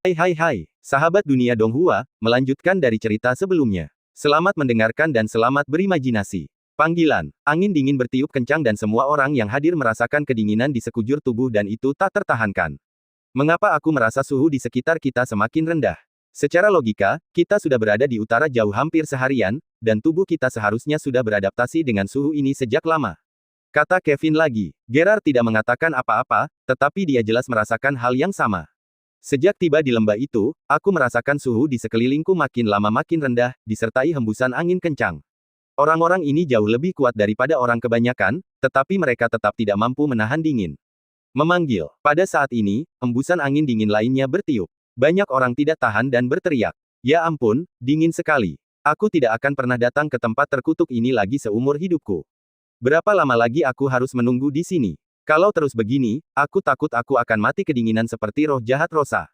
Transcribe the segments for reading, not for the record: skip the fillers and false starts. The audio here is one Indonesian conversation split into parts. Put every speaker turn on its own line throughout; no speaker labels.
Hai, sahabat dunia Donghua, melanjutkan dari cerita sebelumnya. Selamat mendengarkan dan selamat berimajinasi. Panggilan, angin dingin bertiup kencang dan semua orang yang hadir merasakan kedinginan di sekujur tubuh dan itu tak tertahankan. Mengapa aku merasa suhu di sekitar kita semakin rendah? Secara logika, kita sudah berada di utara jauh hampir seharian, dan tubuh kita seharusnya sudah beradaptasi dengan suhu ini sejak lama. Kata Kevin lagi. Gerard tidak mengatakan apa-apa, tetapi dia jelas merasakan hal yang sama. Sejak tiba di lembah itu, aku merasakan suhu di sekelilingku makin lama makin rendah, disertai hembusan angin kencang. Orang-orang ini jauh lebih kuat daripada orang kebanyakan, tetapi mereka tetap tidak mampu menahan dingin. Memanggil. Pada saat ini, hembusan angin dingin lainnya bertiup. Banyak orang tidak tahan dan berteriak. Ya ampun, dingin sekali. Aku tidak akan pernah datang ke tempat terkutuk ini lagi seumur hidupku. Berapa lama lagi aku harus menunggu di sini? Kalau terus begini, aku takut aku akan mati kedinginan seperti roh jahat Rosa.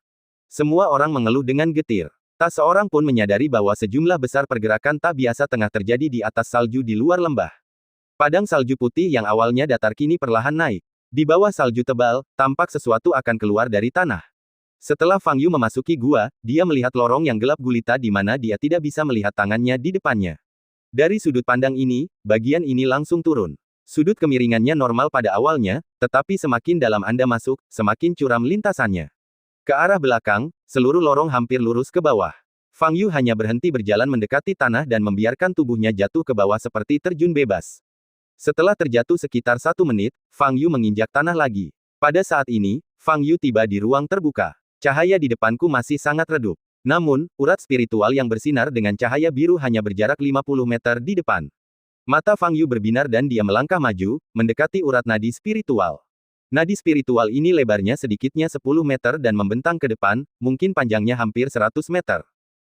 Semua orang mengeluh dengan getir. Tak seorang pun menyadari bahwa sejumlah besar pergerakan tak biasa tengah terjadi di atas salju di luar lembah. Padang salju putih yang awalnya datar kini perlahan naik. Di bawah salju tebal, tampak sesuatu akan keluar dari tanah. Setelah Fang Yu memasuki gua, dia melihat lorong yang gelap gulita di mana dia tidak bisa melihat tangannya di depannya. Dari sudut pandang ini, bagian ini langsung turun. Sudut kemiringannya normal pada awalnya, tetapi semakin dalam Anda masuk, semakin curam lintasannya. Ke arah belakang, seluruh lorong hampir lurus ke bawah. Fang Yu hanya berhenti berjalan mendekati tanah dan membiarkan tubuhnya jatuh ke bawah seperti terjun bebas. Setelah terjatuh sekitar 1 menit, Fang Yu menginjak tanah lagi. Pada saat ini, Fang Yu tiba di ruang terbuka. Cahaya di depanku masih sangat redup. Namun, urat spiritual yang bersinar dengan cahaya biru hanya berjarak 50 meter di depan. Mata Fang Yu berbinar dan dia melangkah maju, mendekati urat nadi spiritual. Nadi spiritual ini lebarnya sedikitnya 10 meter dan membentang ke depan, mungkin panjangnya hampir 100 meter.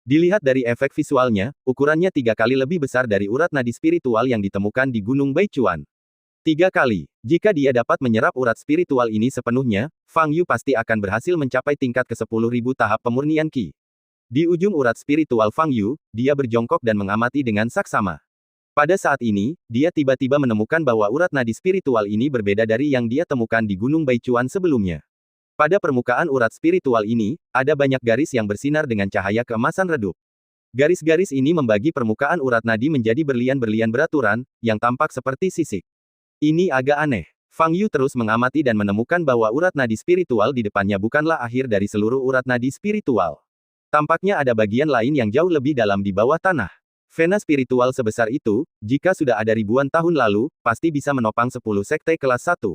Dilihat dari efek visualnya, ukurannya 3 kali lebih besar dari urat nadi spiritual yang ditemukan di Gunung Baichuan. 3 kali. Jika dia dapat menyerap urat spiritual ini sepenuhnya, Fang Yu pasti akan berhasil mencapai tingkat ke-10.000 tahap pemurnian Qi. Di ujung urat spiritual Fang Yu, dia berjongkok dan mengamati dengan saksama. Pada saat ini, dia tiba-tiba menemukan bahwa urat nadi spiritual ini berbeda dari yang dia temukan di Gunung Baichuan sebelumnya. Pada permukaan urat spiritual ini, ada banyak garis yang bersinar dengan cahaya keemasan redup. Garis-garis ini membagi permukaan urat nadi menjadi berlian-berlian beraturan, yang tampak seperti sisik. Ini agak aneh. Fang Yu terus mengamati dan menemukan bahwa urat nadi spiritual di depannya bukanlah akhir dari seluruh urat nadi spiritual. Tampaknya ada bagian lain yang jauh lebih dalam di bawah tanah. Vena spiritual sebesar itu, jika sudah ada ribuan tahun lalu, pasti bisa menopang 10 sekte kelas 1.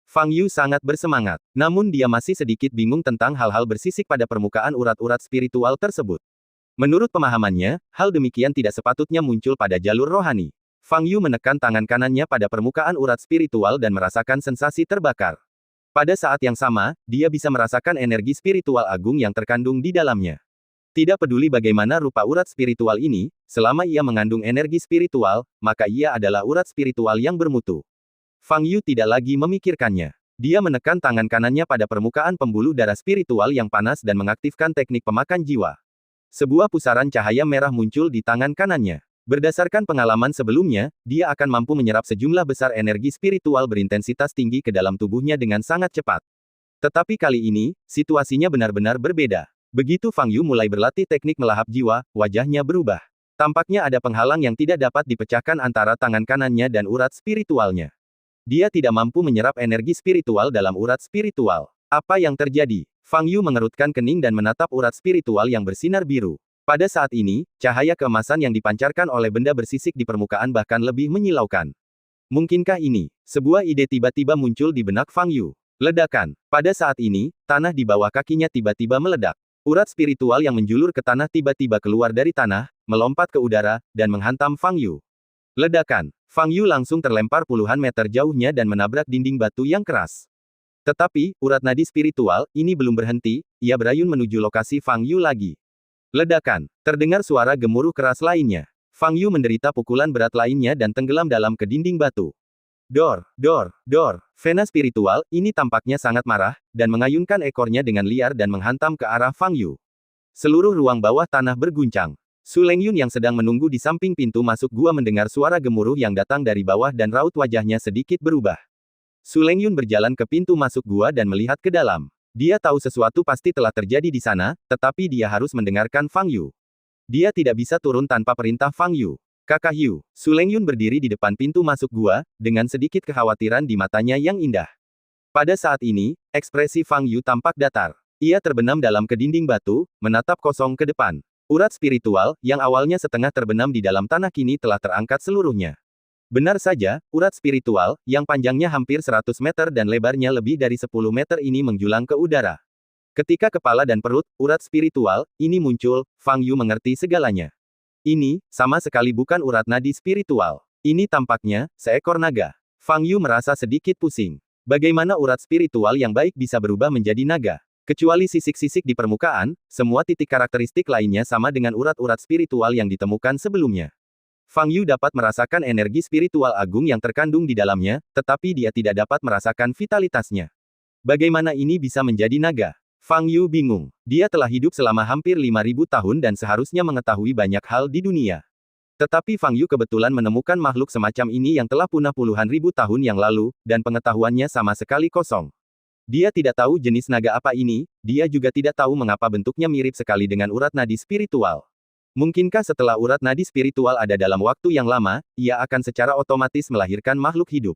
Fang Yu sangat bersemangat. Namun dia masih sedikit bingung tentang hal-hal bersisik pada permukaan urat-urat spiritual tersebut. Menurut pemahamannya, hal demikian tidak sepatutnya muncul pada jalur rohani. Fang Yu menekan tangan kanannya pada permukaan urat spiritual dan merasakan sensasi terbakar. Pada saat yang sama, dia bisa merasakan energi spiritual agung yang terkandung di dalamnya. Tidak peduli bagaimana rupa urat spiritual ini, selama ia mengandung energi spiritual, maka ia adalah urat spiritual yang bermutu. Fang Yu tidak lagi memikirkannya. Dia menekan tangan kanannya pada permukaan pembuluh darah spiritual yang panas dan mengaktifkan teknik pemakan jiwa. Sebuah pusaran cahaya merah muncul di tangan kanannya. Berdasarkan pengalaman sebelumnya, dia akan mampu menyerap sejumlah besar energi spiritual berintensitas tinggi ke dalam tubuhnya dengan sangat cepat. Tetapi kali ini, situasinya benar-benar berbeda. Begitu Fang Yu mulai berlatih teknik melahap jiwa, wajahnya berubah. Tampaknya ada penghalang yang tidak dapat dipecahkan antara tangan kanannya dan urat spiritualnya. Dia tidak mampu menyerap energi spiritual dalam urat spiritual. Apa yang terjadi? Fang Yu mengerutkan kening dan menatap urat spiritual yang bersinar biru. Pada saat ini, cahaya keemasan yang dipancarkan oleh benda bersisik di permukaan bahkan lebih menyilaukan. Mungkinkah ini? Sebuah ide tiba-tiba muncul di benak Fang Yu. Ledakan. Pada saat ini, tanah di bawah kakinya tiba-tiba meledak. Urat spiritual yang menjulur ke tanah tiba-tiba keluar dari tanah, melompat ke udara, dan menghantam Fang Yu. Ledakan. Fang Yu langsung terlempar puluhan meter jauhnya dan menabrak dinding batu yang keras. Tetapi, urat nadi spiritual ini belum berhenti, ia berayun menuju lokasi Fang Yu lagi. Ledakan. Terdengar suara gemuruh keras lainnya. Fang Yu menderita pukulan berat lainnya dan tenggelam dalam ke dinding batu. Dor. Vena spiritual ini tampaknya sangat marah, dan mengayunkan ekornya dengan liar dan menghantam ke arah Fang Yu. Seluruh ruang bawah tanah berguncang. Su Lengyun yang sedang menunggu di samping pintu masuk gua mendengar suara gemuruh yang datang dari bawah dan raut wajahnya sedikit berubah. Su Lengyun berjalan ke pintu masuk gua dan melihat ke dalam. Dia tahu sesuatu pasti telah terjadi di sana, tetapi dia harus mendengarkan Fang Yu. Dia tidak bisa turun tanpa perintah Fang Yu. Kakak Yu, Su Lengyun berdiri di depan pintu masuk gua, dengan sedikit kekhawatiran di matanya yang indah. Pada saat ini, ekspresi Fang Yu tampak datar. Ia terbenam dalam kedinding batu, menatap kosong ke depan. Urat spiritual, yang awalnya setengah terbenam di dalam tanah kini telah terangkat seluruhnya. Benar saja, urat spiritual, yang panjangnya hampir 100 meter dan lebarnya lebih dari 10 meter ini menjulang ke udara. Ketika kepala dan perut, urat spiritual, ini muncul, Fang Yu mengerti segalanya. Ini, sama sekali bukan urat nadi spiritual. Ini tampaknya, seekor naga. Fang Yu merasa sedikit pusing. Bagaimana urat spiritual yang baik bisa berubah menjadi naga? Kecuali sisik-sisik di permukaan, semua titik karakteristik lainnya sama dengan urat-urat spiritual yang ditemukan sebelumnya. Fang Yu dapat merasakan energi spiritual agung yang terkandung di dalamnya, tetapi dia tidak dapat merasakan vitalitasnya. Bagaimana ini bisa menjadi naga? Fang Yu bingung. Dia telah hidup selama hampir 5.000 tahun dan seharusnya mengetahui banyak hal di dunia. Tetapi Fang Yu kebetulan menemukan makhluk semacam ini yang telah punah puluhan ribu tahun yang lalu, dan pengetahuannya sama sekali kosong. Dia tidak tahu jenis naga apa ini, dia juga tidak tahu mengapa bentuknya mirip sekali dengan urat nadi spiritual. Mungkinkah setelah urat nadi spiritual ada dalam waktu yang lama, ia akan secara otomatis melahirkan makhluk hidup.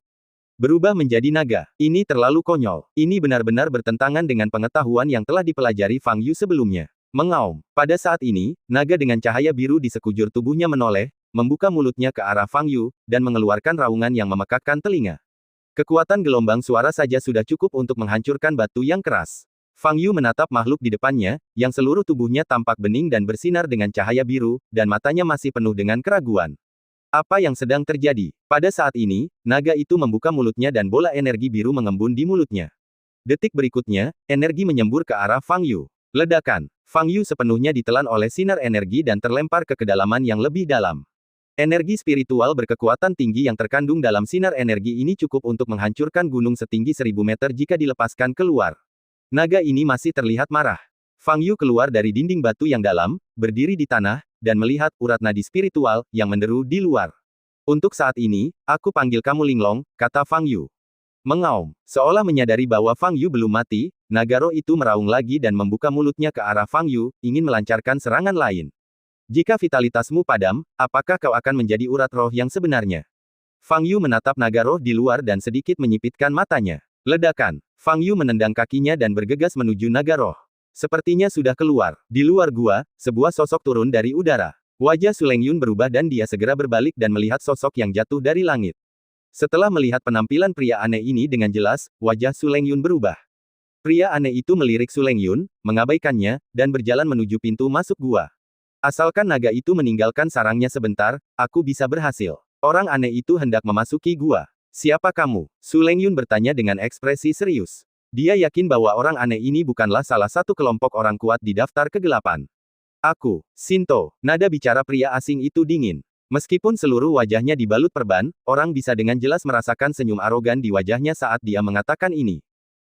Berubah menjadi naga. Ini terlalu konyol. Ini benar-benar bertentangan dengan pengetahuan yang telah dipelajari Fang Yu sebelumnya. Mengaum. Pada saat ini, naga dengan cahaya biru di sekujur tubuhnya menoleh, membuka mulutnya ke arah Fang Yu, dan mengeluarkan raungan yang memekakkan telinga. Kekuatan gelombang suara saja sudah cukup untuk menghancurkan batu yang keras. Fang Yu menatap makhluk di depannya, yang seluruh tubuhnya tampak bening dan bersinar dengan cahaya biru, dan matanya masih penuh dengan keraguan. Apa yang sedang terjadi? Pada saat ini, naga itu membuka mulutnya dan bola energi biru mengembun di mulutnya. Detik berikutnya, energi menyembur ke arah Fang Yu. Ledakan. Fang Yu sepenuhnya ditelan oleh sinar energi dan terlempar ke kedalaman yang lebih dalam. Energi spiritual berkekuatan tinggi yang terkandung dalam sinar energi ini cukup untuk menghancurkan gunung setinggi 1000 meter jika dilepaskan keluar. Naga ini masih terlihat marah. Fang Yu keluar dari dinding batu yang dalam, berdiri di tanah, dan melihat urat nadi spiritual yang menderu di luar. Untuk saat ini, aku panggil kamu Linglong, kata Fang Yu. Mengaum. Seolah menyadari bahwa Fang Yu belum mati, naga roh itu meraung lagi dan membuka mulutnya ke arah Fang Yu, ingin melancarkan serangan lain. Jika vitalitasmu padam, apakah kau akan menjadi urat roh yang sebenarnya? Fang Yu menatap naga roh di luar dan sedikit menyipitkan matanya. Ledakan. Fang Yu menendang kakinya dan bergegas menuju naga roh. Sepertinya sudah keluar. Di luar gua, sebuah sosok turun dari udara. Wajah Su Lengyun berubah dan dia segera berbalik dan melihat sosok yang jatuh dari langit. Setelah melihat penampilan pria aneh ini dengan jelas, wajah Su Lengyun berubah. Pria aneh itu melirik Su Lengyun, mengabaikannya, dan berjalan menuju pintu masuk gua. Asalkan naga itu meninggalkan sarangnya sebentar, aku bisa berhasil. Orang aneh itu hendak memasuki gua. Siapa kamu? Su Lengyun bertanya dengan ekspresi serius. Dia yakin bahwa orang aneh ini bukanlah salah satu kelompok orang kuat di daftar kegelapan. Aku, Shinto, nada bicara pria asing itu dingin. Meskipun seluruh wajahnya dibalut perban, orang bisa dengan jelas merasakan senyum arogan di wajahnya saat dia mengatakan ini.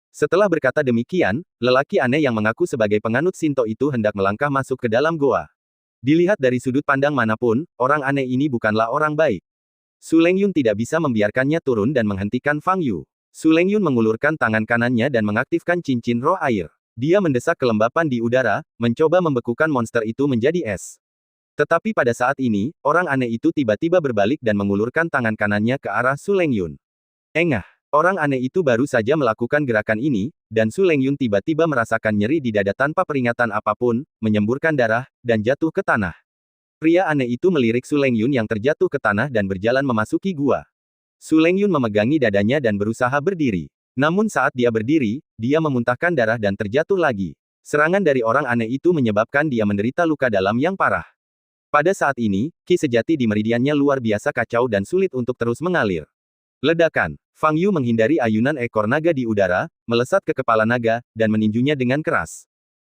Setelah berkata demikian, lelaki aneh yang mengaku sebagai penganut Shinto itu hendak melangkah masuk ke dalam goa. Dilihat dari sudut pandang manapun, orang aneh ini bukanlah orang baik. Su Lengyun tidak bisa membiarkannya turun dan menghentikan Fang Yu. Su Lengyun mengulurkan tangan kanannya dan mengaktifkan cincin roh air. Dia mendesak kelembapan di udara, mencoba membekukan monster itu menjadi es. Tetapi pada saat ini, orang aneh itu tiba-tiba berbalik dan mengulurkan tangan kanannya ke arah Su Lengyun. Engah. Orang aneh itu baru saja melakukan gerakan ini, dan Su Lengyun tiba-tiba merasakan nyeri di dada tanpa peringatan apapun, menyemburkan darah, dan jatuh ke tanah. Pria aneh itu melirik Su Lengyun yang terjatuh ke tanah dan berjalan memasuki gua. Su Lengyun memegangi dadanya dan berusaha berdiri. Namun saat dia berdiri, dia memuntahkan darah dan terjatuh lagi. Serangan dari orang aneh itu menyebabkan dia menderita luka dalam yang parah. Pada saat ini, ki sejati di meridiannya luar biasa kacau dan sulit untuk terus mengalir. Ledakan. Fang Yu menghindari ayunan ekor naga di udara, melesat ke kepala naga, dan meninjunya dengan keras.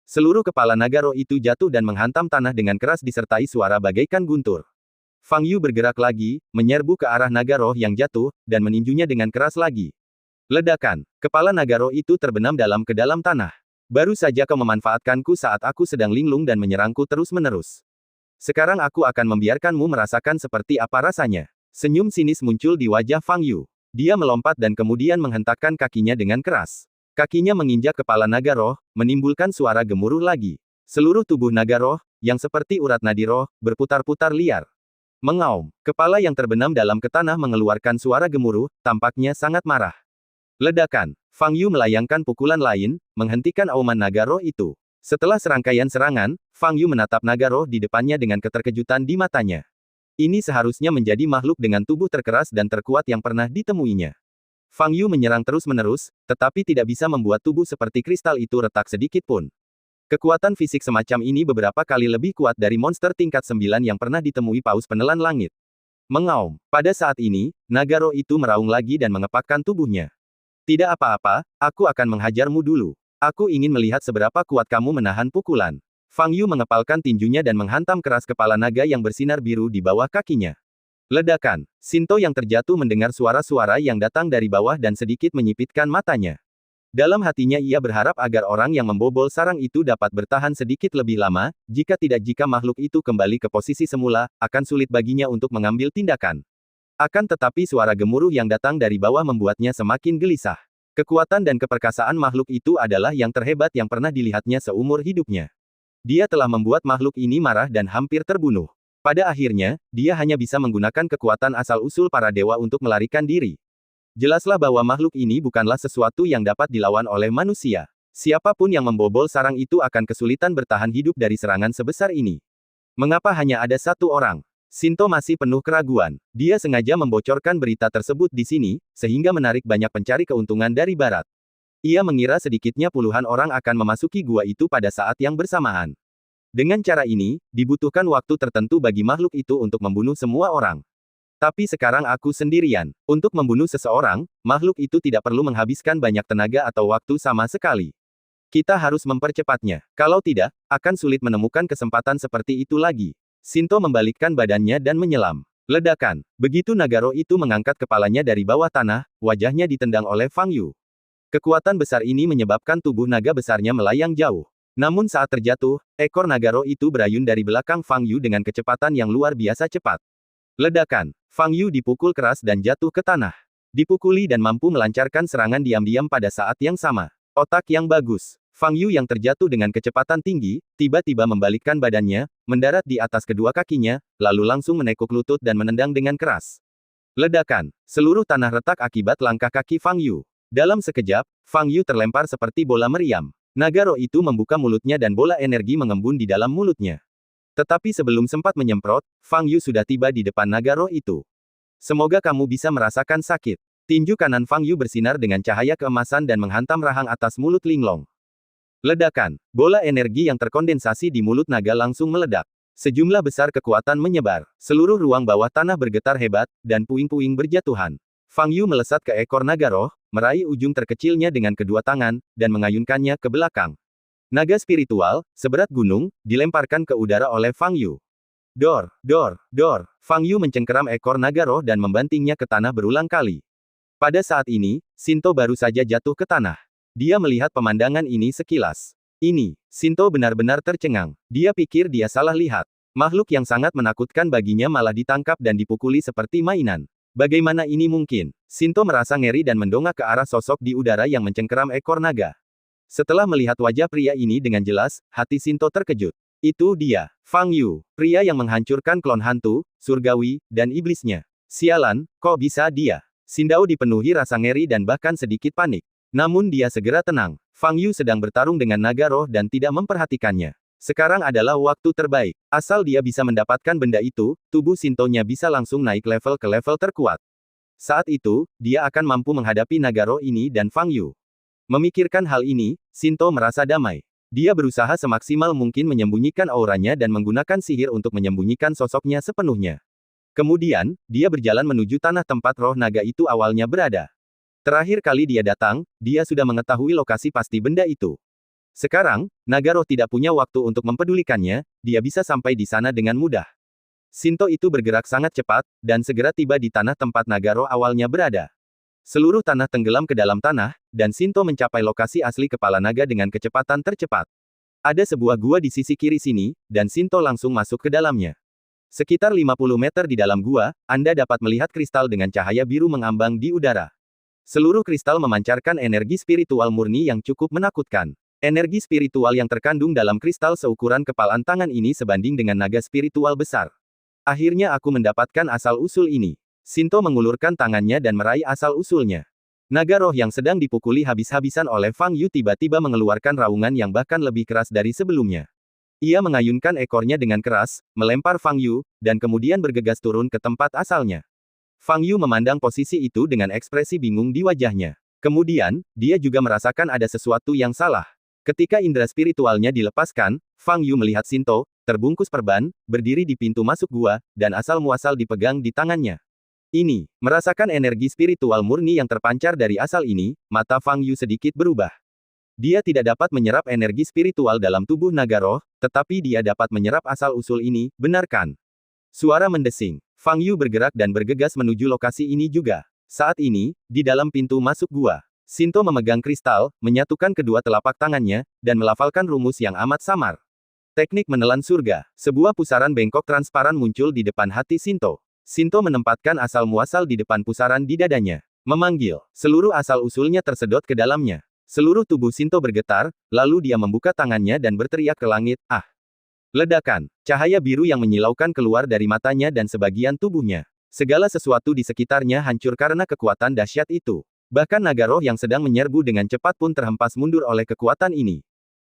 Seluruh kepala naga roh itu jatuh dan menghantam tanah dengan keras disertai suara bagaikan guntur. Fang Yu bergerak lagi, menyerbu ke arah naga roh yang jatuh, dan meninjunya dengan keras lagi. Ledakan. Kepala naga roh itu terbenam dalam ke dalam tanah. Baru saja kau memanfaatkanku saat aku sedang linglung dan menyerangku terus-menerus. Sekarang aku akan membiarkanmu merasakan seperti apa rasanya. Senyum sinis muncul di wajah Fang Yu. Dia melompat dan kemudian menghentakkan kakinya dengan keras. Kakinya menginjak kepala naga roh, menimbulkan suara gemuruh lagi. Seluruh tubuh naga roh, yang seperti urat nadi roh, berputar-putar liar. Mengaum, kepala yang terbenam dalam ke tanah mengeluarkan suara gemuruh, tampaknya sangat marah. Ledakan, Fang Yu melayangkan pukulan lain, menghentikan auman naga roh itu. Setelah serangkaian serangan, Fang Yu menatap naga roh di depannya dengan keterkejutan di matanya. Ini seharusnya menjadi makhluk dengan tubuh terkeras dan terkuat yang pernah ditemuinya. Fang Yu menyerang terus-menerus, tetapi tidak bisa membuat tubuh seperti kristal itu retak sedikit pun. Kekuatan fisik semacam ini beberapa kali lebih kuat dari monster tingkat 9 yang pernah ditemui paus penelan langit. Mengaum, pada saat ini, naga roh itu meraung lagi dan mengepakkan tubuhnya. Tidak apa-apa, aku akan menghajarmu dulu. Aku ingin melihat seberapa kuat kamu menahan pukulan. Fang Yu mengepalkan tinjunya dan menghantam keras kepala naga yang bersinar biru di bawah kakinya. Ledakan. Sinto yang terjatuh mendengar suara-suara yang datang dari bawah dan sedikit menyipitkan matanya. Dalam hatinya ia berharap agar orang yang membobol sarang itu dapat bertahan sedikit lebih lama, jika makhluk itu kembali ke posisi semula, akan sulit baginya untuk mengambil tindakan. Akan tetapi suara gemuruh yang datang dari bawah membuatnya semakin gelisah. Kekuatan dan keperkasaan makhluk itu adalah yang terhebat yang pernah dilihatnya seumur hidupnya. Dia telah membuat makhluk ini marah dan hampir terbunuh. Pada akhirnya, dia hanya bisa menggunakan kekuatan asal-usul para dewa untuk melarikan diri. Jelaslah bahwa makhluk ini bukanlah sesuatu yang dapat dilawan oleh manusia. Siapapun yang membobol sarang itu akan kesulitan bertahan hidup dari serangan sebesar ini. Mengapa hanya ada satu orang? Sinto masih penuh keraguan. Dia sengaja membocorkan berita tersebut di sini, sehingga menarik banyak pencari keuntungan dari barat. Ia mengira sedikitnya puluhan orang akan memasuki gua itu pada saat yang bersamaan. Dengan cara ini, dibutuhkan waktu tertentu bagi makhluk itu untuk membunuh semua orang. Tapi sekarang aku sendirian. Untuk membunuh seseorang, makhluk itu tidak perlu menghabiskan banyak tenaga atau waktu sama sekali. Kita harus mempercepatnya. Kalau tidak, akan sulit menemukan kesempatan seperti itu lagi. Sinto membalikkan badannya dan menyelam. Ledakan. Begitu naga roh itu mengangkat kepalanya dari bawah tanah, wajahnya ditendang oleh Fang Yu. Kekuatan besar ini menyebabkan tubuh naga besarnya melayang jauh. Namun saat terjatuh, ekor naga roh itu berayun dari belakang Fang Yu dengan kecepatan yang luar biasa cepat. Ledakan. Fang Yu dipukul keras dan jatuh ke tanah. Dipukuli dan mampu melancarkan serangan diam-diam pada saat yang sama. Otak yang bagus. Fang Yu yang terjatuh dengan kecepatan tinggi, tiba-tiba membalikkan badannya, mendarat di atas kedua kakinya, lalu langsung menekuk lutut dan menendang dengan keras. Ledakan. Seluruh tanah retak akibat langkah kaki Fang Yu. Dalam sekejap, Fang Yu terlempar seperti bola meriam. Naga roh itu membuka mulutnya dan bola energi mengembun di dalam mulutnya. Tetapi sebelum sempat menyemprot, Fang Yu sudah tiba di depan naga roh itu. Semoga kamu bisa merasakan sakit. Tinju kanan Fang Yu bersinar dengan cahaya keemasan dan menghantam rahang atas mulut Linglong. Ledakan. Bola energi yang terkondensasi di mulut naga langsung meledak. Sejumlah besar kekuatan menyebar. Seluruh ruang bawah tanah bergetar hebat, dan puing-puing berjatuhan. Fang Yu melesat ke ekor naga roh, meraih ujung terkecilnya dengan kedua tangan, dan mengayunkannya ke belakang. Naga spiritual, seberat gunung, dilemparkan ke udara oleh Fang Yu. Dor, dor, dor. Fang Yu mencengkeram ekor naga roh dan membantingnya ke tanah berulang kali. Pada saat ini, Sinto baru saja jatuh ke tanah. Dia melihat pemandangan ini sekilas. Sinto benar-benar tercengang. Dia pikir dia salah lihat. Makhluk yang sangat menakutkan baginya malah ditangkap dan dipukuli seperti mainan. Bagaimana ini mungkin? Sinto merasa ngeri dan mendongak ke arah sosok di udara yang mencengkeram ekor naga. Setelah melihat wajah pria ini dengan jelas, hati Sinto terkejut. Itu dia, Fang Yu, pria yang menghancurkan klon hantu, surgawi, dan iblisnya. Sialan, kok bisa dia? Sindao dipenuhi rasa ngeri dan bahkan sedikit panik. Namun dia segera tenang. Fang Yu sedang bertarung dengan naga roh dan tidak memperhatikannya. Sekarang adalah waktu terbaik. Asal dia bisa mendapatkan benda itu, tubuh Sintonya bisa langsung naik level ke level terkuat. Saat itu, dia akan mampu menghadapi naga roh ini dan Fang Yu. Memikirkan hal ini, Sinto merasa damai. Dia berusaha semaksimal mungkin menyembunyikan auranya dan menggunakan sihir untuk menyembunyikan sosoknya sepenuhnya. Kemudian, dia berjalan menuju tanah tempat roh naga itu awalnya berada. Terakhir kali dia datang, dia sudah mengetahui lokasi pasti benda itu. Sekarang, naga roh tidak punya waktu untuk mempedulikannya, dia bisa sampai di sana dengan mudah. Sinto itu bergerak sangat cepat, dan segera tiba di tanah tempat naga roh awalnya berada. Seluruh tanah tenggelam ke dalam tanah, dan Sinto mencapai lokasi asli kepala naga dengan kecepatan tercepat. Ada sebuah gua di sisi kiri sini, dan Sinto langsung masuk ke dalamnya. Sekitar 50 meter di dalam gua, Anda dapat melihat kristal dengan cahaya biru mengambang di udara. Seluruh kristal memancarkan energi spiritual murni yang cukup menakutkan. Energi spiritual yang terkandung dalam kristal seukuran kepalan tangan ini sebanding dengan naga spiritual besar. Akhirnya aku mendapatkan asal-usul ini. Shinto mengulurkan tangannya dan meraih asal-usulnya. Naga roh yang sedang dipukuli habis-habisan oleh Fang Yu tiba-tiba mengeluarkan raungan yang bahkan lebih keras dari sebelumnya. Ia mengayunkan ekornya dengan keras, melempar Fang Yu, dan kemudian bergegas turun ke tempat asalnya. Fang Yu memandang posisi itu dengan ekspresi bingung di wajahnya. Kemudian, dia juga merasakan ada sesuatu yang salah. Ketika indera spiritualnya dilepaskan, Fang Yu melihat Shinto, terbungkus perban, berdiri di pintu masuk gua, dan asal-muasal dipegang di tangannya. Ini, merasakan energi spiritual murni yang terpancar dari asal ini, mata Fang Yu sedikit berubah. Dia tidak dapat menyerap energi spiritual dalam tubuh naga roh, tetapi dia dapat menyerap asal-usul ini, benar kan? Suara mendesing. Fang Yu bergerak dan bergegas menuju lokasi ini juga. Saat ini, di dalam pintu masuk gua, Shinto memegang kristal, menyatukan kedua telapak tangannya, dan melafalkan rumus yang amat samar. Teknik menelan surga. Sebuah pusaran bengkok transparan muncul di depan hati Shinto. Shinto menempatkan asal-muasal di depan pusaran di dadanya. Memanggil. Seluruh asal-usulnya tersedot ke dalamnya. Seluruh tubuh Shinto bergetar, lalu dia membuka tangannya dan berteriak ke langit, "Ah!" Ledakan. Cahaya biru yang menyilaukan keluar dari matanya dan sebagian tubuhnya. Segala sesuatu di sekitarnya hancur karena kekuatan dahsyat itu. Bahkan naga roh yang sedang menyerbu dengan cepat pun terhempas mundur oleh kekuatan ini.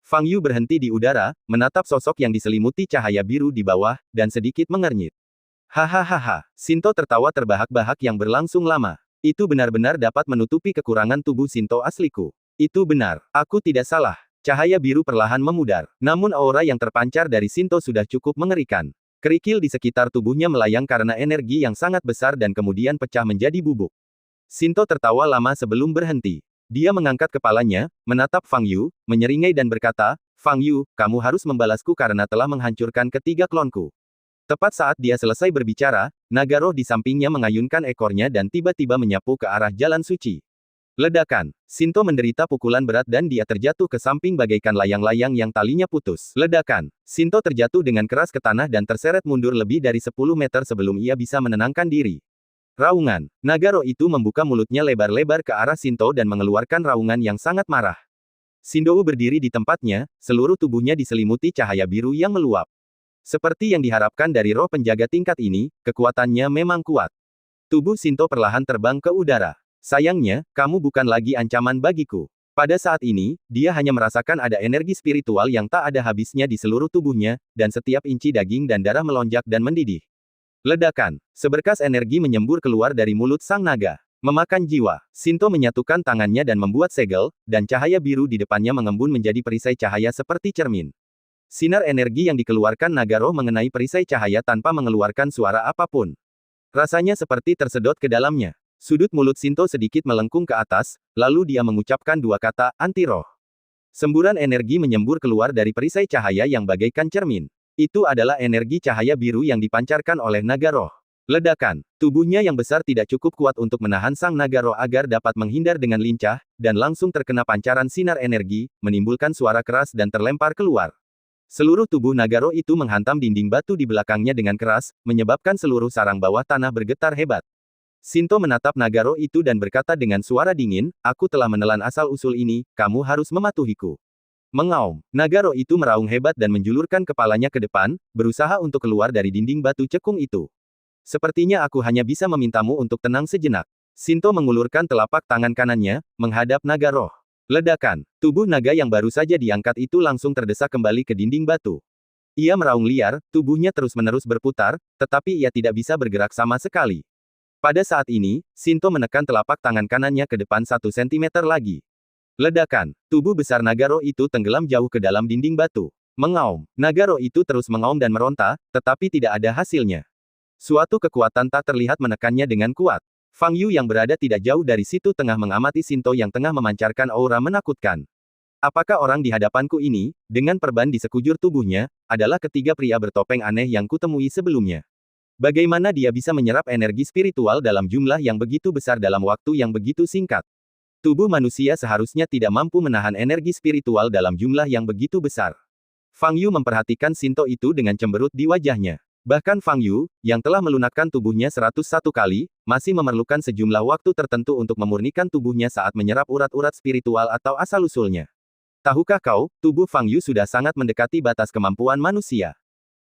Fang Yu berhenti di udara, menatap sosok yang diselimuti cahaya biru di bawah, dan sedikit mengernyit. Hahaha, Shinto tertawa terbahak-bahak yang berlangsung lama. Itu benar-benar dapat menutupi kekurangan tubuh Shinto asliku. Itu benar, aku tidak salah. Cahaya biru perlahan memudar. Namun aura yang terpancar dari Shinto sudah cukup mengerikan. Kerikil di sekitar tubuhnya melayang karena energi yang sangat besar dan kemudian pecah menjadi bubuk. Shinto tertawa lama sebelum berhenti. Dia mengangkat kepalanya, menatap Fang Yu, menyeringai dan berkata, "Fang Yu, kamu harus membalasku karena telah menghancurkan ketiga klonku." Tepat saat dia selesai berbicara, naga roh di sampingnya mengayunkan ekornya dan tiba-tiba menyapu ke arah jalan suci. Ledakan. Shinto menderita pukulan berat dan dia terjatuh ke samping bagaikan layang-layang yang talinya putus. Ledakan. Shinto terjatuh dengan keras ke tanah dan terseret mundur lebih dari 10 meter sebelum ia bisa menenangkan diri. Raungan. Naga roh itu membuka mulutnya lebar-lebar ke arah Shinto dan mengeluarkan raungan yang sangat marah. Shinto berdiri di tempatnya, seluruh tubuhnya diselimuti cahaya biru yang meluap. Seperti yang diharapkan dari roh penjaga tingkat ini, kekuatannya memang kuat. Tubuh Shinto perlahan terbang ke udara. Sayangnya, kamu bukan lagi ancaman bagiku. Pada saat ini, dia hanya merasakan ada energi spiritual yang tak ada habisnya di seluruh tubuhnya, dan setiap inci daging dan darah melonjak dan mendidih. Ledakan. Seberkas energi menyembur keluar dari mulut sang naga. Memakan jiwa. Shinto menyatukan tangannya dan membuat segel, dan cahaya biru di depannya mengembun menjadi perisai cahaya seperti cermin. Sinar energi yang dikeluarkan naga roh mengenai perisai cahaya tanpa mengeluarkan suara apapun. Rasanya seperti tersedot ke dalamnya. Sudut mulut Shinto sedikit melengkung ke atas, lalu dia mengucapkan dua kata, "Anti-roh." Semburan energi menyembur keluar dari perisai cahaya yang bagaikan cermin. Itu adalah energi cahaya biru yang dipancarkan oleh naga roh. Ledakan. Tubuhnya yang besar tidak cukup kuat untuk menahan sang naga roh agar dapat menghindar dengan lincah, dan langsung terkena pancaran sinar energi, menimbulkan suara keras dan terlempar keluar. Seluruh tubuh naga roh itu menghantam dinding batu di belakangnya dengan keras, menyebabkan seluruh sarang bawah tanah bergetar hebat. Shinto menatap naga roh itu dan berkata dengan suara dingin, "Aku telah menelan asal-usul ini, kamu harus mematuhiku." Mengaum. Naga roh itu meraung hebat dan menjulurkan kepalanya ke depan, berusaha untuk keluar dari dinding batu cekung itu. "Sepertinya aku hanya bisa memintamu untuk tenang sejenak." Shinto mengulurkan telapak tangan kanannya, menghadap naga roh. Ledakan. Tubuh naga yang baru saja diangkat itu langsung terdesak kembali ke dinding batu. Ia meraung liar, tubuhnya terus-menerus berputar, tetapi ia tidak bisa bergerak sama sekali. Pada saat ini, Shinto menekan telapak tangan kanannya ke depan 1 sentimeter lagi. Ledakan. Tubuh besar naga roh itu tenggelam jauh ke dalam dinding batu. Mengaum. Naga roh itu terus mengaum dan meronta, tetapi tidak ada hasilnya. Suatu kekuatan tak terlihat menekannya dengan kuat. Fang Yu yang berada tidak jauh dari situ tengah mengamati Shinto yang tengah memancarkan aura menakutkan. Apakah orang di hadapanku ini, dengan perban di sekujur tubuhnya, adalah ketiga pria bertopeng aneh yang kutemui sebelumnya? Bagaimana dia bisa menyerap energi spiritual dalam jumlah yang begitu besar dalam waktu yang begitu singkat? Tubuh manusia seharusnya tidak mampu menahan energi spiritual dalam jumlah yang begitu besar. Fang Yu memperhatikan Shinto itu dengan cemberut di wajahnya. Bahkan Fang Yu, yang telah melunakkan tubuhnya 101 kali, masih memerlukan sejumlah waktu tertentu untuk memurnikan tubuhnya saat menyerap urat-urat spiritual atau asal-usulnya. Tahukah kau, tubuh Fang Yu sudah sangat mendekati batas kemampuan manusia.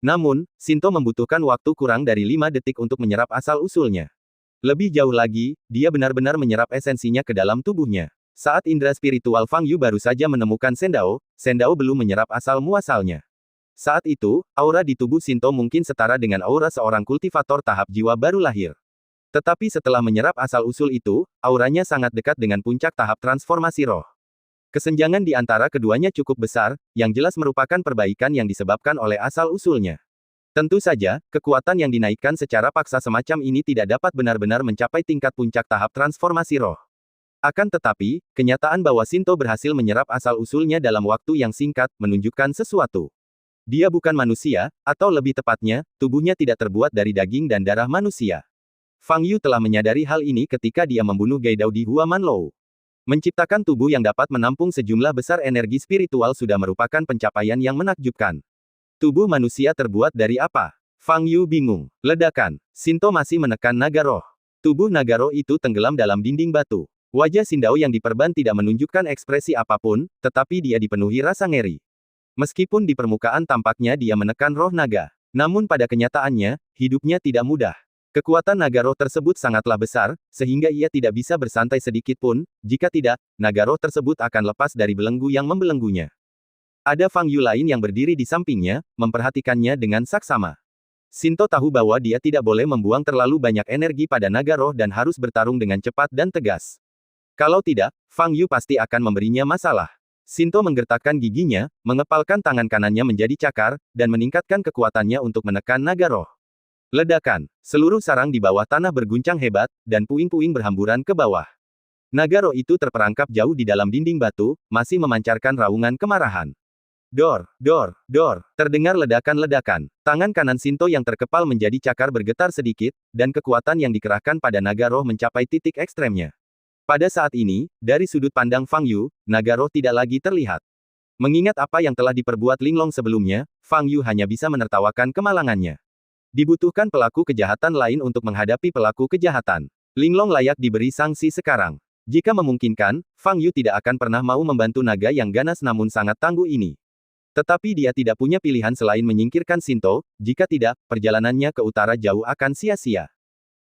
Namun, Sinto membutuhkan waktu kurang dari 5 detik untuk menyerap asal-usulnya. Lebih jauh lagi, dia benar-benar menyerap esensinya ke dalam tubuhnya. Saat indera spiritual Fang Yu baru saja menemukan Sendao, Sendao belum menyerap asal-muasalnya. Saat itu, aura di tubuh Sinto mungkin setara dengan aura seorang kultivator tahap jiwa baru lahir. Tetapi setelah menyerap asal-usul itu, auranya sangat dekat dengan puncak tahap transformasi roh. Kesenjangan di antara keduanya cukup besar, yang jelas merupakan perbaikan yang disebabkan oleh asal-usulnya. Tentu saja, kekuatan yang dinaikkan secara paksa semacam ini tidak dapat benar-benar mencapai tingkat puncak tahap transformasi roh. Akan tetapi, kenyataan bahwa Sinto berhasil menyerap asal-usulnya dalam waktu yang singkat, menunjukkan sesuatu. Dia bukan manusia, atau lebih tepatnya, tubuhnya tidak terbuat dari daging dan darah manusia. Fang Yu telah menyadari hal ini ketika dia membunuh Gaidao di Hua Manlou. Menciptakan tubuh yang dapat menampung sejumlah besar energi spiritual sudah merupakan pencapaian yang menakjubkan. Tubuh manusia terbuat dari apa? Fang Yu bingung. Ledakan. Sinto masih menekan naga roh. Tubuh naga roh itu tenggelam dalam dinding batu. Wajah Sindao yang diperban tidak menunjukkan ekspresi apapun, tetapi dia dipenuhi rasa ngeri. Meskipun di permukaan tampaknya dia menekan roh naga. Namun pada kenyataannya, hidupnya tidak mudah. Kekuatan naga roh tersebut sangatlah besar, sehingga ia tidak bisa bersantai sedikit pun, jika tidak, naga roh tersebut akan lepas dari belenggu yang membelenggunya. Ada Fang Yu lain yang berdiri di sampingnya, memperhatikannya dengan saksama. Sinto tahu bahwa dia tidak boleh membuang terlalu banyak energi pada naga roh dan harus bertarung dengan cepat dan tegas. Kalau tidak, Fang Yu pasti akan memberinya masalah. Sinto menggertakkan giginya, mengepalkan tangan kanannya menjadi cakar, dan meningkatkan kekuatannya untuk menekan naga roh. Ledakan. Seluruh sarang di bawah tanah berguncang hebat, dan puing-puing berhamburan ke bawah. Naga roh itu terperangkap jauh di dalam dinding batu, masih memancarkan raungan kemarahan. Dor, dor, dor. Terdengar ledakan-ledakan. Tangan kanan Sinto yang terkepal menjadi cakar bergetar sedikit, dan kekuatan yang dikerahkan pada naga roh mencapai titik ekstremnya. Pada saat ini, dari sudut pandang Fang Yu, naga roh tidak lagi terlihat. Mengingat apa yang telah diperbuat Linglong sebelumnya, Fang Yu hanya bisa menertawakan kemalangannya. Dibutuhkan pelaku kejahatan lain untuk menghadapi pelaku kejahatan. Linglong layak diberi sanksi sekarang. Jika memungkinkan, Fang Yu tidak akan pernah mau membantu naga yang ganas namun sangat tangguh ini. Tetapi dia tidak punya pilihan selain menyingkirkan Sinto, jika tidak, perjalanannya ke utara jauh akan sia-sia.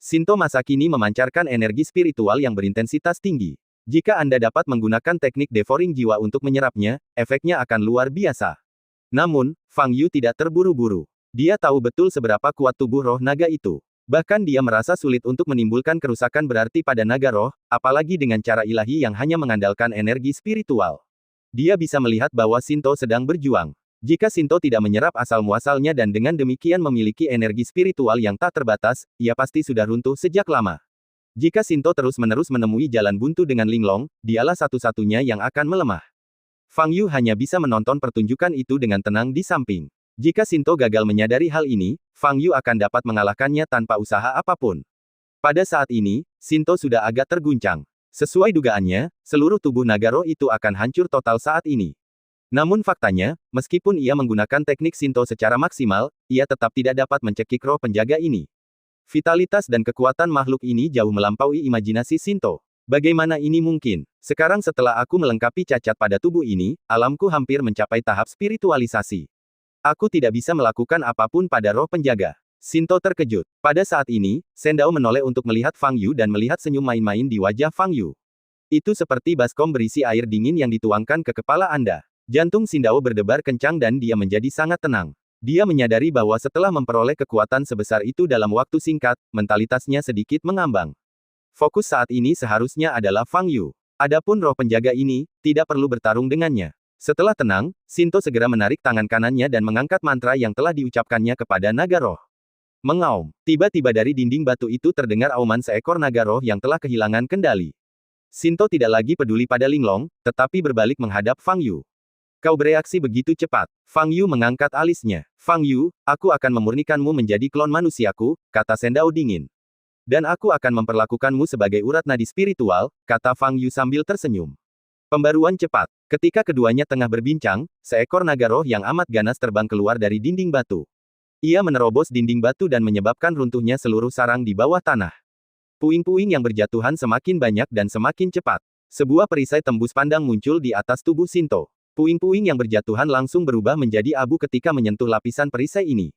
Sinto masa kini memancarkan energi spiritual yang berintensitas tinggi. Jika Anda dapat menggunakan teknik devouring jiwa untuk menyerapnya, efeknya akan luar biasa. Namun, Fang Yu tidak terburu-buru. Dia tahu betul seberapa kuat tubuh roh naga itu. Bahkan dia merasa sulit untuk menimbulkan kerusakan berarti pada naga roh, apalagi dengan cara ilahi yang hanya mengandalkan energi spiritual. Dia bisa melihat bahwa Sinto sedang berjuang. Jika Sinto tidak menyerap asal-muasalnya dan dengan demikian memiliki energi spiritual yang tak terbatas, ia pasti sudah runtuh sejak lama. Jika Sinto terus-menerus menemui jalan buntu dengan Linglong, dialah satu-satunya yang akan melemah. Fang Yu hanya bisa menonton pertunjukan itu dengan tenang di samping. Jika Sinto gagal menyadari hal ini, Fang Yu akan dapat mengalahkannya tanpa usaha apapun. Pada saat ini, Sinto sudah agak terguncang. Sesuai dugaannya, seluruh tubuh naga roh itu akan hancur total saat ini. Namun faktanya, meskipun ia menggunakan teknik Sinto secara maksimal, ia tetap tidak dapat mencekik roh penjaga ini. Vitalitas dan kekuatan makhluk ini jauh melampaui imajinasi Sinto. Bagaimana ini mungkin? Sekarang setelah aku melengkapi cacat pada tubuh ini, alamku hampir mencapai tahap spiritualisasi. Aku tidak bisa melakukan apapun pada roh penjaga. Sinto terkejut. Pada saat ini, Sendao menoleh untuk melihat Fang Yu dan melihat senyum main-main di wajah Fang Yu. Itu seperti baskom berisi air dingin yang dituangkan ke kepala Anda. Jantung Sindao berdebar kencang dan dia menjadi sangat tenang. Dia menyadari bahwa setelah memperoleh kekuatan sebesar itu dalam waktu singkat, mentalitasnya sedikit mengambang. Fokus saat ini seharusnya adalah Fang Yu. Adapun roh penjaga ini, tidak perlu bertarung dengannya. Setelah tenang, Sinto segera menarik tangan kanannya dan mengangkat mantra yang telah diucapkannya kepada naga roh. Mengaum. Tiba-tiba dari dinding batu itu terdengar auman seekor naga roh yang telah kehilangan kendali. Sinto tidak lagi peduli pada Linglong, tetapi berbalik menghadap Fang Yu. Kau bereaksi begitu cepat. Fang Yu mengangkat alisnya. Fang Yu, aku akan memurnikanmu menjadi klon manusiaku, kata Sendao dingin. Dan aku akan memperlakukanmu sebagai urat nadi spiritual, kata Fang Yu sambil tersenyum. Pembaruan cepat. Ketika keduanya tengah berbincang, seekor naga roh yang amat ganas terbang keluar dari dinding batu. Ia menerobos dinding batu dan menyebabkan runtuhnya seluruh sarang di bawah tanah. Puing-puing yang berjatuhan semakin banyak dan semakin cepat. Sebuah perisai tembus pandang muncul di atas tubuh Shinto. Puing-puing yang berjatuhan langsung berubah menjadi abu ketika menyentuh lapisan perisai ini.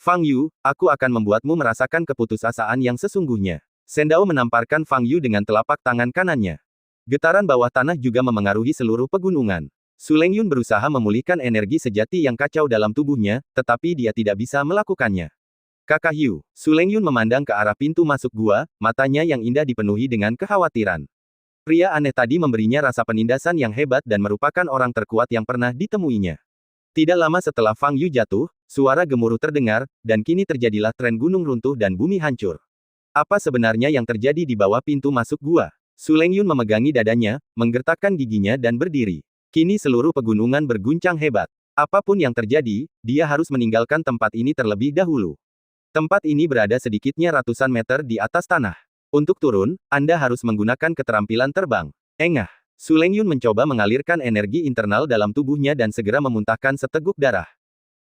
Fang Yu, aku akan membuatmu merasakan keputusasaan yang sesungguhnya. Sendao menamparkan Fang Yu dengan telapak tangan kanannya. Getaran bawah tanah juga memengaruhi seluruh pegunungan. Su Lengyun berusaha memulihkan energi sejati yang kacau dalam tubuhnya, tetapi dia tidak bisa melakukannya. Kakak Yu, Su Lengyun memandang ke arah pintu masuk gua, matanya yang indah dipenuhi dengan kekhawatiran. Pria aneh tadi memberinya rasa penindasan yang hebat dan merupakan orang terkuat yang pernah ditemuinya. Tidak lama setelah Fang Yu jatuh, suara gemuruh terdengar, dan kini terjadilah tren gunung runtuh dan bumi hancur. Apa sebenarnya yang terjadi di bawah pintu masuk gua? Su Lengyun memegangi dadanya, menggertakkan giginya dan berdiri. Kini seluruh pegunungan berguncang hebat. Apapun yang terjadi, dia harus meninggalkan tempat ini terlebih dahulu. Tempat ini berada sedikitnya ratusan meter di atas tanah. Untuk turun, Anda harus menggunakan keterampilan terbang. Engah. Su Lengyun mencoba mengalirkan energi internal dalam tubuhnya dan segera memuntahkan seteguk darah.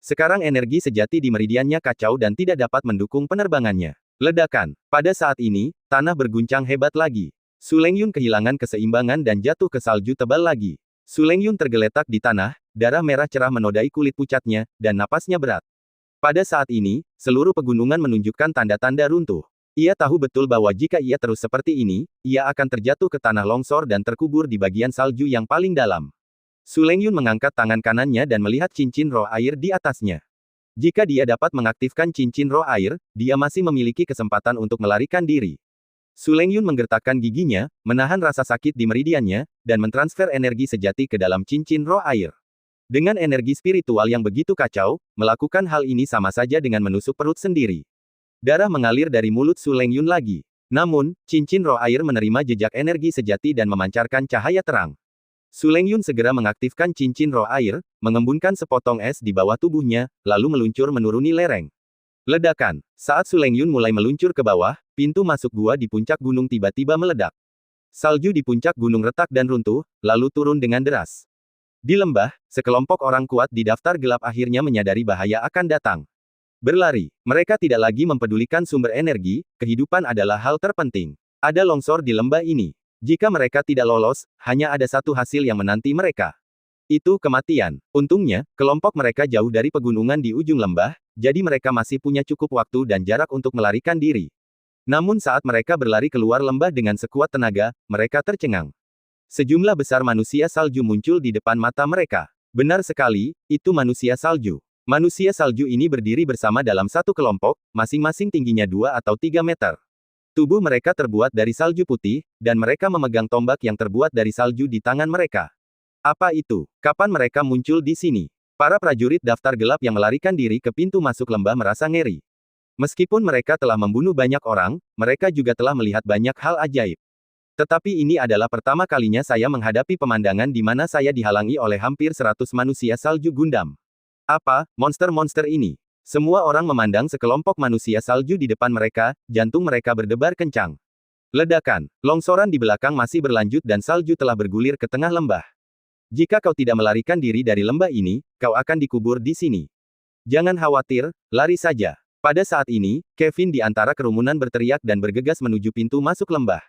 Sekarang energi sejati di meridiannya kacau dan tidak dapat mendukung penerbangannya. Ledakan. Pada saat ini, tanah berguncang hebat lagi. Su Lengyun kehilangan keseimbangan dan jatuh ke salju tebal lagi. Su Lengyun tergeletak di tanah, darah merah cerah menodai kulit pucatnya, dan napasnya berat. Pada saat ini, seluruh pegunungan menunjukkan tanda-tanda runtuh. Ia tahu betul bahwa jika ia terus seperti ini, ia akan terjatuh ke tanah longsor dan terkubur di bagian salju yang paling dalam. Su Lengyun mengangkat tangan kanannya dan melihat cincin roh air di atasnya. Jika dia dapat mengaktifkan cincin roh air, dia masih memiliki kesempatan untuk melarikan diri. Su Lengyun menggertakkan giginya, menahan rasa sakit di meridiannya, dan mentransfer energi sejati ke dalam cincin roh air. Dengan energi spiritual yang begitu kacau, melakukan hal ini sama saja dengan menusuk perut sendiri. Darah mengalir dari mulut Su Lengyun lagi. Namun, cincin roh air menerima jejak energi sejati dan memancarkan cahaya terang. Su Lengyun segera mengaktifkan cincin roh air, mengembunkan sepotong es di bawah tubuhnya, lalu meluncur menuruni lereng. Ledakan. Saat Su Lengyun mulai meluncur ke bawah, pintu masuk gua di puncak gunung tiba-tiba meledak. Salju di puncak gunung retak dan runtuh, lalu turun dengan deras. Di lembah, sekelompok orang kuat di daftar gelap akhirnya menyadari bahaya akan datang. Berlari. Mereka tidak lagi mempedulikan sumber energi, kehidupan adalah hal terpenting. Ada longsor di lembah ini. Jika mereka tidak lolos, hanya ada satu hasil yang menanti mereka. Itu kematian. Untungnya, kelompok mereka jauh dari pegunungan di ujung lembah, jadi mereka masih punya cukup waktu dan jarak untuk melarikan diri. Namun saat mereka berlari keluar lembah dengan sekuat tenaga, mereka tercengang. Sejumlah besar manusia salju muncul di depan mata mereka. Benar sekali, itu manusia salju. Manusia salju ini berdiri bersama dalam satu kelompok, masing-masing tingginya 2 atau 3 meter. Tubuh mereka terbuat dari salju putih, dan mereka memegang tombak yang terbuat dari salju di tangan mereka. Apa itu? Kapan mereka muncul di sini? Para prajurit daftar gelap yang melarikan diri ke pintu masuk lembah merasa ngeri. Meskipun mereka telah membunuh banyak orang, mereka juga telah melihat banyak hal ajaib. Tetapi ini adalah pertama kalinya saya menghadapi pemandangan di mana saya dihalangi oleh hampir 100 manusia salju Gundam. Apa, monster-monster ini? Semua orang memandang sekelompok manusia salju di depan mereka, jantung mereka berdebar kencang. Ledakan. Longsoran di belakang masih berlanjut dan salju telah bergulir ke tengah lembah. Jika kau tidak melarikan diri dari lembah ini, kau akan dikubur di sini. Jangan khawatir, lari saja. Pada saat ini, Kevin di antara kerumunan berteriak dan bergegas menuju pintu masuk lembah.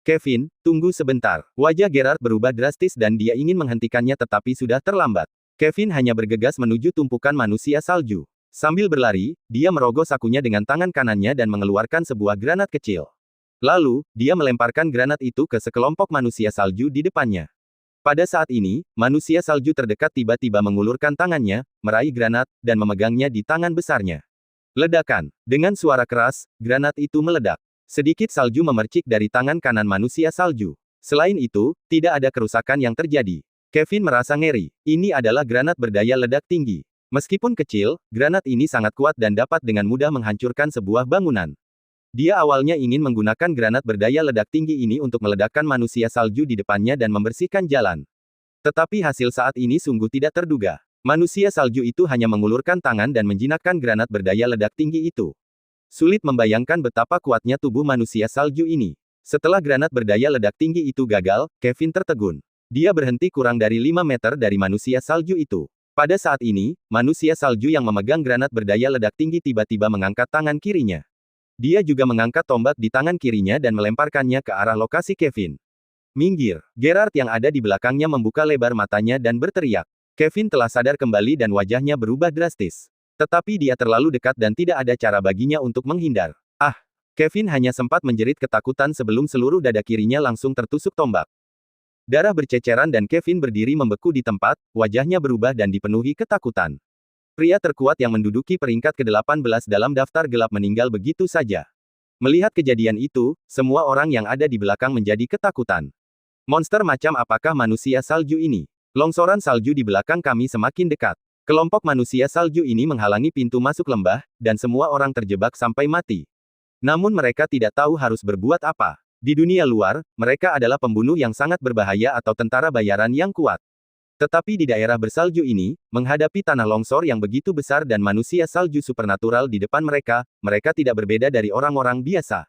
Kevin, tunggu sebentar. Wajah Gerard berubah drastis dan dia ingin menghentikannya tetapi sudah terlambat. Kevin hanya bergegas menuju tumpukan manusia salju. Sambil berlari, dia merogoh sakunya dengan tangan kanannya dan mengeluarkan sebuah granat kecil. Lalu, dia melemparkan granat itu ke sekelompok manusia salju di depannya. Pada saat ini, manusia salju terdekat tiba-tiba mengulurkan tangannya, meraih granat, dan memegangnya di tangan besarnya. Ledakan. Dengan suara keras, granat itu meledak. Sedikit salju memercik dari tangan kanan manusia salju. Selain itu, tidak ada kerusakan yang terjadi. Kevin merasa ngeri. Ini adalah granat berdaya ledak tinggi. Meskipun kecil, granat ini sangat kuat dan dapat dengan mudah menghancurkan sebuah bangunan. Dia awalnya ingin menggunakan granat berdaya ledak tinggi ini untuk meledakkan manusia salju di depannya dan membersihkan jalan. Tetapi hasil saat ini sungguh tidak terduga. Manusia salju itu hanya mengulurkan tangan dan menjinakkan granat berdaya ledak tinggi itu. Sulit membayangkan betapa kuatnya tubuh manusia salju ini. Setelah granat berdaya ledak tinggi itu gagal, Kevin tertegun. Dia berhenti kurang dari 5 meter dari manusia salju itu. Pada saat ini, manusia salju yang memegang granat berdaya ledak tinggi tiba-tiba mengangkat tangan kirinya. Dia juga mengangkat tombak di tangan kirinya dan melemparkannya ke arah lokasi Kevin. Minggir! Gerard yang ada di belakangnya membuka lebar matanya dan berteriak. Kevin telah sadar kembali dan wajahnya berubah drastis. Tetapi dia terlalu dekat dan tidak ada cara baginya untuk menghindar. Ah! Kevin hanya sempat menjerit ketakutan sebelum seluruh dada kirinya langsung tertusuk tombak. Darah berceceran dan Kevin berdiri membeku di tempat, wajahnya berubah dan dipenuhi ketakutan. Pria terkuat yang menduduki peringkat ke-18 dalam daftar gelap meninggal begitu saja. Melihat kejadian itu, semua orang yang ada di belakang menjadi ketakutan. Monster macam apakah manusia salju ini? Longsoran salju di belakang kami semakin dekat. Kelompok manusia salju ini menghalangi pintu masuk lembah, dan semua orang terjebak sampai mati. Namun mereka tidak tahu harus berbuat apa. Di dunia luar, mereka adalah pembunuh yang sangat berbahaya atau tentara bayaran yang kuat. Tetapi di daerah bersalju ini, menghadapi tanah longsor yang begitu besar dan manusia salju supernatural di depan mereka, mereka tidak berbeda dari orang-orang biasa.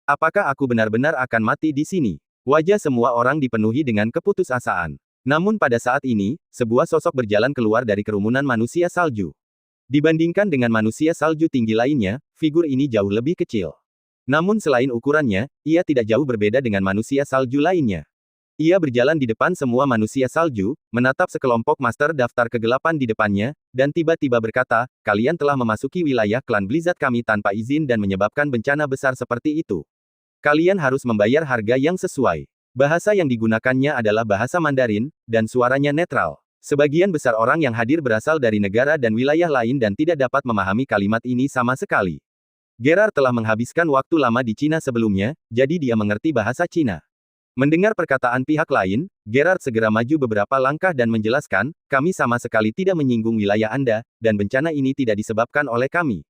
Apakah aku benar-benar akan mati di sini? Wajah semua orang dipenuhi dengan keputusasaan. Namun pada saat ini, sebuah sosok berjalan keluar dari kerumunan manusia salju. Dibandingkan dengan manusia salju tinggi lainnya, figur ini jauh lebih kecil. Namun selain ukurannya, ia tidak jauh berbeda dengan manusia salju lainnya. Ia berjalan di depan semua manusia salju, menatap sekelompok master daftar kegelapan di depannya, dan tiba-tiba berkata, kalian telah memasuki wilayah klan Blizzard kami tanpa izin dan menyebabkan bencana besar seperti itu. Kalian harus membayar harga yang sesuai. Bahasa yang digunakannya adalah bahasa Mandarin, dan suaranya netral. Sebagian besar orang yang hadir berasal dari negara dan wilayah lain dan tidak dapat memahami kalimat ini sama sekali. Gerard telah menghabiskan waktu lama di Cina sebelumnya, jadi dia mengerti bahasa Cina. Mendengar perkataan pihak lain, Gerard segera maju beberapa langkah dan menjelaskan, kami sama sekali tidak menyinggung wilayah Anda, dan bencana ini tidak disebabkan oleh kami.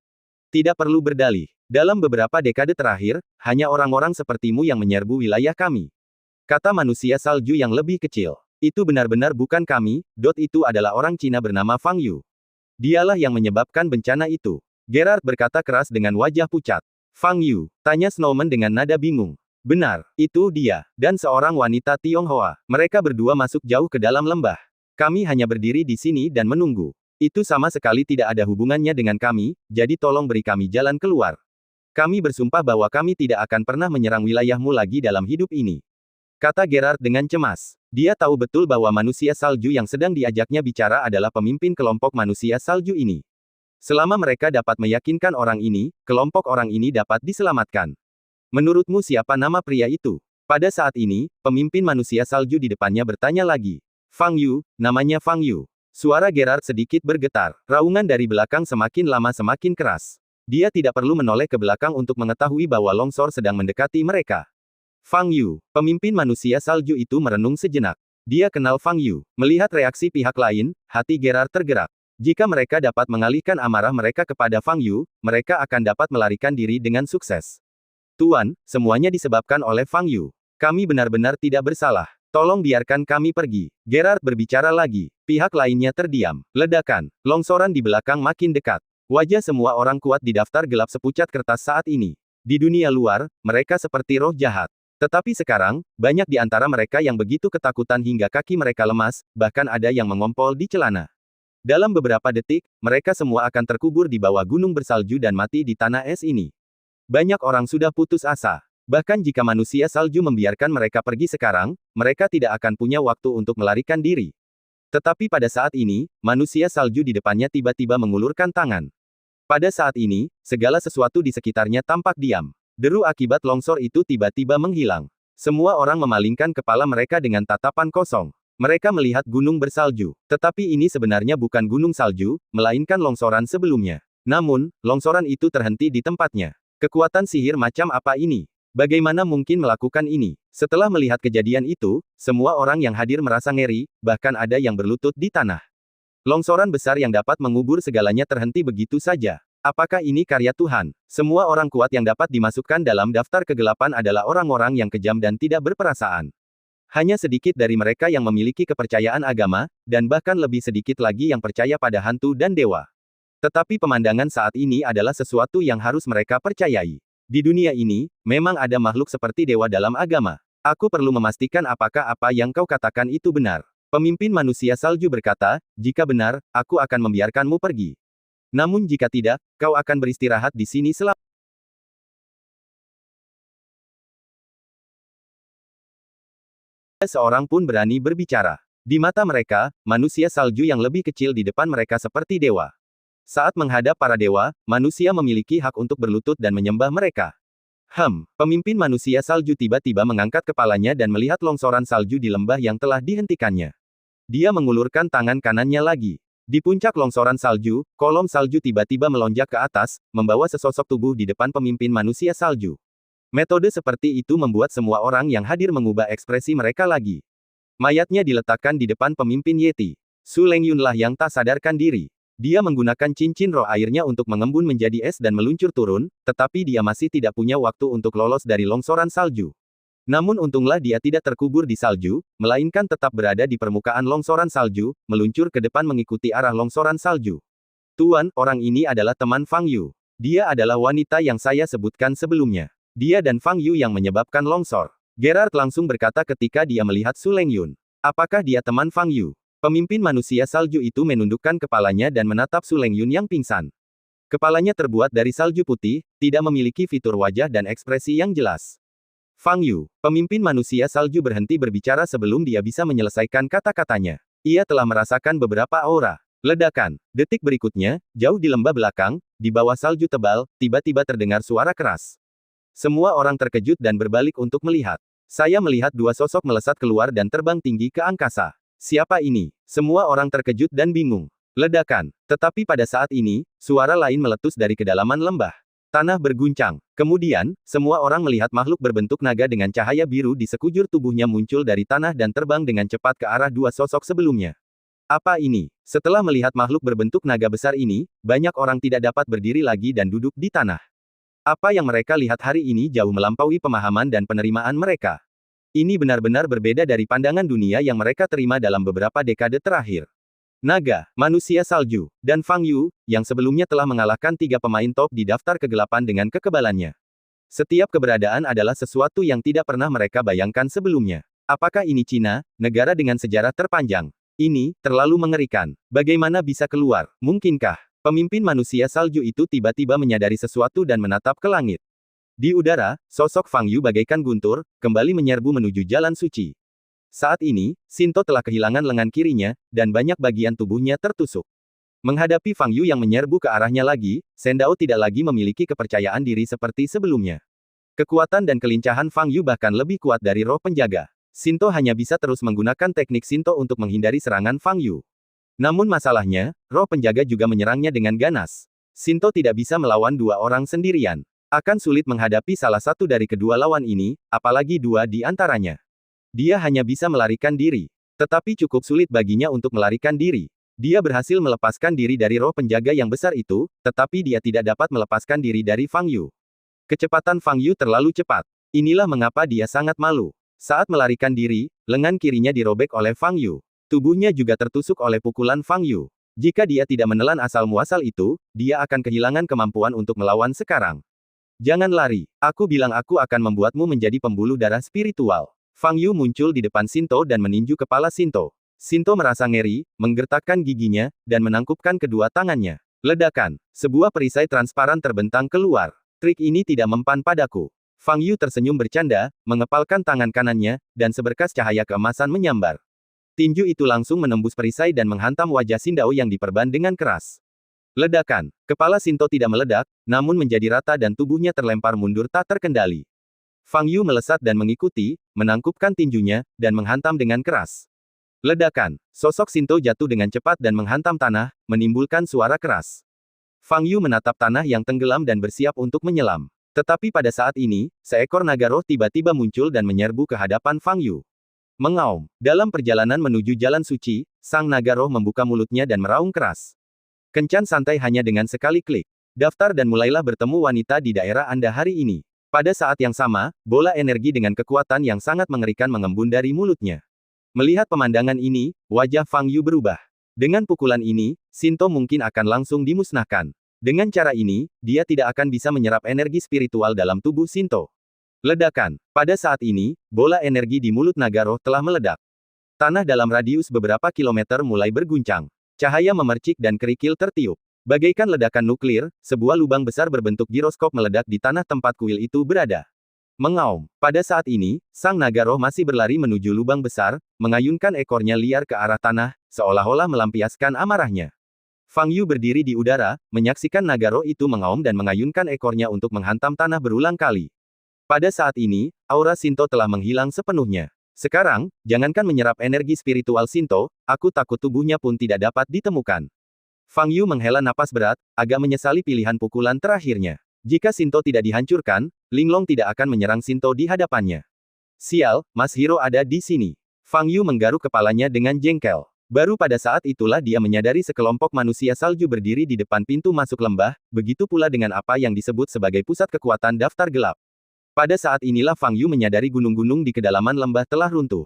Tidak perlu berdalih. Dalam beberapa dekade terakhir, hanya orang-orang sepertimu yang menyerbu wilayah kami. Kata manusia salju yang lebih kecil. Itu benar-benar bukan kami, itu adalah orang Cina bernama Fang Yu. Dialah yang menyebabkan bencana itu. Gerard berkata keras dengan wajah pucat. Fang Yu, tanya Snowman dengan nada bingung. Benar, itu dia, dan seorang wanita Tionghoa. Mereka berdua masuk jauh ke dalam lembah. Kami hanya berdiri di sini dan menunggu. Itu sama sekali tidak ada hubungannya dengan kami, jadi tolong beri kami jalan keluar. Kami bersumpah bahwa kami tidak akan pernah menyerang wilayahmu lagi dalam hidup ini. Kata Gerard dengan cemas. Dia tahu betul bahwa manusia salju yang sedang diajaknya bicara adalah pemimpin kelompok manusia salju ini. Selama mereka dapat meyakinkan orang ini, kelompok orang ini dapat diselamatkan. Menurutmu siapa nama pria itu? Pada saat ini, pemimpin manusia salju di depannya bertanya lagi. Fang Yu, namanya Fang Yu. Suara Gerard sedikit bergetar. Raungan dari belakang semakin lama semakin keras. Dia tidak perlu menoleh ke belakang untuk mengetahui bahwa longsor sedang mendekati mereka. Fang Yu, pemimpin manusia salju itu merenung sejenak. Dia kenal Fang Yu. Melihat reaksi pihak lain, hati Gerard tergerak. Jika mereka dapat mengalihkan amarah mereka kepada Fang Yu, mereka akan dapat melarikan diri dengan sukses. Tuan, semuanya disebabkan oleh Fang Yu. Kami benar-benar tidak bersalah. Tolong biarkan kami pergi. Gerard berbicara lagi. Pihak lainnya terdiam. Ledakan. Longsoran di belakang makin dekat. Wajah semua orang kuat di daftar gelap sepucat kertas saat ini. Di dunia luar, mereka seperti roh jahat. Tetapi sekarang, banyak di antara mereka yang begitu ketakutan hingga kaki mereka lemas, bahkan ada yang mengompol di celana. Dalam beberapa detik, mereka semua akan terkubur di bawah gunung bersalju dan mati di tanah es ini. Banyak orang sudah putus asa. Bahkan jika manusia salju membiarkan mereka pergi sekarang, mereka tidak akan punya waktu untuk melarikan diri. Tetapi pada saat ini, manusia salju di depannya tiba-tiba mengulurkan tangan. Pada saat ini, segala sesuatu di sekitarnya tampak diam. Deru akibat longsor itu tiba-tiba menghilang. Semua orang memalingkan kepala mereka dengan tatapan kosong. Mereka melihat gunung bersalju. Tetapi ini sebenarnya bukan gunung salju, melainkan longsoran sebelumnya. Namun, longsoran itu terhenti di tempatnya. Kekuatan sihir macam apa ini? Bagaimana mungkin melakukan ini? Setelah melihat kejadian itu, semua orang yang hadir merasa ngeri, bahkan ada yang berlutut di tanah. Longsoran besar yang dapat mengubur segalanya terhenti begitu saja. Apakah ini karya Tuhan? Semua orang kuat yang dapat dimasukkan dalam daftar kegelapan adalah orang-orang yang kejam dan tidak berperasaan. Hanya sedikit dari mereka yang memiliki kepercayaan agama, dan bahkan lebih sedikit lagi yang percaya pada hantu dan dewa. Tetapi pemandangan saat ini adalah sesuatu yang harus mereka percayai. Di dunia ini, memang ada makhluk seperti dewa dalam agama. Aku perlu memastikan apakah apa yang kau katakan itu benar. Pemimpin manusia salju berkata, jika benar, aku akan membiarkanmu pergi. Namun jika tidak, kau akan beristirahat di sini selama. Seorang pun berani berbicara. Di mata mereka, manusia salju yang lebih kecil di depan mereka seperti dewa. Saat menghadap para dewa, manusia memiliki hak untuk berlutut dan menyembah mereka. Pemimpin manusia salju tiba-tiba mengangkat kepalanya dan melihat longsoran salju di lembah yang telah dihentikannya. Dia mengulurkan tangan kanannya lagi. Di puncak longsoran salju, kolom salju tiba-tiba melonjak ke atas, membawa sesosok tubuh di depan pemimpin manusia salju. Metode seperti itu membuat semua orang yang hadir mengubah ekspresi mereka lagi. Mayatnya diletakkan di depan pemimpin Yeti. Su Lengyunlah yang tak sadarkan diri. Dia menggunakan cincin roh airnya untuk mengembun menjadi es dan meluncur turun, tetapi dia masih tidak punya waktu untuk lolos dari longsoran salju. Namun untunglah dia tidak terkubur di salju, melainkan tetap berada di permukaan longsoran salju, meluncur ke depan mengikuti arah longsoran salju. Tuan, orang ini adalah teman Fang Yu. Dia adalah wanita yang saya sebutkan sebelumnya. Dia dan Fang Yu yang menyebabkan longsor. Gerard langsung berkata ketika dia melihat Su Lengyun. Apakah dia teman Fang Yu? Pemimpin manusia salju itu menundukkan kepalanya dan menatap Su Lengyun yang pingsan. Kepalanya terbuat dari salju putih, tidak memiliki fitur wajah dan ekspresi yang jelas. Fang Yu, pemimpin manusia salju berhenti berbicara sebelum dia bisa menyelesaikan kata-katanya. Ia telah merasakan beberapa aura. Ledakan. Detik berikutnya, jauh di lembah belakang, di bawah salju tebal, tiba-tiba terdengar suara keras. Semua orang terkejut dan berbalik untuk melihat. Saya melihat dua sosok melesat keluar dan terbang tinggi ke angkasa. Siapa ini? Semua orang terkejut dan bingung. Ledakan. Tetapi pada saat ini, suara lain meletus dari kedalaman lembah. Tanah berguncang. Kemudian, semua orang melihat makhluk berbentuk naga dengan cahaya biru di sekujur tubuhnya muncul dari tanah dan terbang dengan cepat ke arah dua sosok sebelumnya. Apa ini? Setelah melihat makhluk berbentuk naga besar ini, banyak orang tidak dapat berdiri lagi dan duduk di tanah. Apa yang mereka lihat hari ini jauh melampaui pemahaman dan penerimaan mereka. Ini benar-benar berbeda dari pandangan dunia yang mereka terima dalam beberapa dekade terakhir. Naga, manusia salju, dan Fang Yu, yang sebelumnya telah mengalahkan 3 pemain top di daftar kegelapan dengan kekebalannya. Setiap keberadaan adalah sesuatu yang tidak pernah mereka bayangkan sebelumnya. Apakah ini Cina, negara dengan sejarah terpanjang? Ini terlalu mengerikan. Bagaimana bisa keluar? Mungkinkah pemimpin manusia salju itu tiba-tiba menyadari sesuatu dan menatap ke langit? Di udara, sosok Fang Yu bagaikan guntur, kembali menyerbu menuju jalan suci. Saat ini, Sinto telah kehilangan lengan kirinya, dan banyak bagian tubuhnya tertusuk. Menghadapi Fang Yu yang menyerbu ke arahnya lagi, Shen Dao tidak lagi memiliki kepercayaan diri seperti sebelumnya. Kekuatan dan kelincahan Fang Yu bahkan lebih kuat dari roh penjaga. Sinto hanya bisa terus menggunakan teknik Sinto untuk menghindari serangan Fang Yu. Namun masalahnya, roh penjaga juga menyerangnya dengan ganas. Sinto tidak bisa melawan 2 orang sendirian. Akan sulit menghadapi salah satu dari kedua lawan ini, apalagi 2 di antaranya. Dia hanya bisa melarikan diri. Tetapi cukup sulit baginya untuk melarikan diri. Dia berhasil melepaskan diri dari roh penjaga yang besar itu, tetapi dia tidak dapat melepaskan diri dari Fang Yu. Kecepatan Fang Yu terlalu cepat. Inilah mengapa dia sangat malu. Saat melarikan diri, lengan kirinya dirobek oleh Fang Yu. Tubuhnya juga tertusuk oleh pukulan Fang Yu. Jika dia tidak menelan asal-muasal itu, dia akan kehilangan kemampuan untuk melawan sekarang. Jangan lari. Aku bilang aku akan membuatmu menjadi pembuluh darah spiritual. Fang Yu muncul di depan Sinto dan meninju kepala Sinto. Sinto merasa ngeri, menggertakkan giginya, dan menangkupkan kedua tangannya. Ledakan. Sebuah perisai transparan terbentang keluar. Trik ini tidak mempan padaku. Fang Yu tersenyum bercanda, mengepalkan tangan kanannya, dan seberkas cahaya keemasan menyambar. Tinju itu langsung menembus perisai dan menghantam wajah Sindao yang diperban dengan keras. Ledakan. Kepala Sinto tidak meledak, namun menjadi rata dan tubuhnya terlempar mundur tak terkendali. Fang Yu melesat dan mengikuti, menangkupkan tinjunya, dan menghantam dengan keras. Ledakan. Sosok Sinto jatuh dengan cepat dan menghantam tanah, menimbulkan suara keras. Fang Yu menatap tanah yang tenggelam dan bersiap untuk menyelam. Tetapi pada saat ini, seekor naga roh tiba-tiba muncul dan menyerbu ke hadapan Fang Yu. Mengaum. Dalam perjalanan menuju jalan suci, sang naga roh membuka mulutnya dan meraung keras. Kencan santai hanya dengan sekali klik. Daftar dan mulailah bertemu wanita di daerah Anda hari ini. Pada saat yang sama, bola energi dengan kekuatan yang sangat mengerikan mengembun dari mulutnya. Melihat pemandangan ini, wajah Fang Yu berubah. Dengan pukulan ini, Sinto mungkin akan langsung dimusnahkan. Dengan cara ini, dia tidak akan bisa menyerap energi spiritual dalam tubuh Sinto. Ledakan. Pada saat ini, bola energi di mulut naga roh telah meledak. Tanah dalam radius beberapa kilometer mulai berguncang. Cahaya memercik dan kerikil tertiup. Bagaikan ledakan nuklir, sebuah lubang besar berbentuk giroskop meledak di tanah tempat kuil itu berada. Mengaum. Pada saat ini, sang naga roh masih berlari menuju lubang besar, mengayunkan ekornya liar ke arah tanah, seolah-olah melampiaskan amarahnya. Fang Yu berdiri di udara, menyaksikan naga roh itu mengaum dan mengayunkan ekornya untuk menghantam tanah berulang kali. Pada saat ini, aura Shinto telah menghilang sepenuhnya. Sekarang, jangankan menyerap energi spiritual Shinto, aku takut tubuhnya pun tidak dapat ditemukan. Fang Yu menghela napas berat, agak menyesali pilihan pukulan terakhirnya. Jika Shinto tidak dihancurkan, Linglong tidak akan menyerang Shinto di hadapannya. Sial, Mas Hiro ada di sini. Fang Yu menggaruk kepalanya dengan jengkel. Baru pada saat itulah dia menyadari sekelompok manusia salju berdiri di depan pintu masuk lembah, begitu pula dengan apa yang disebut sebagai pusat kekuatan daftar gelap. Pada saat inilah Fang Yu menyadari gunung-gunung di kedalaman lembah telah runtuh.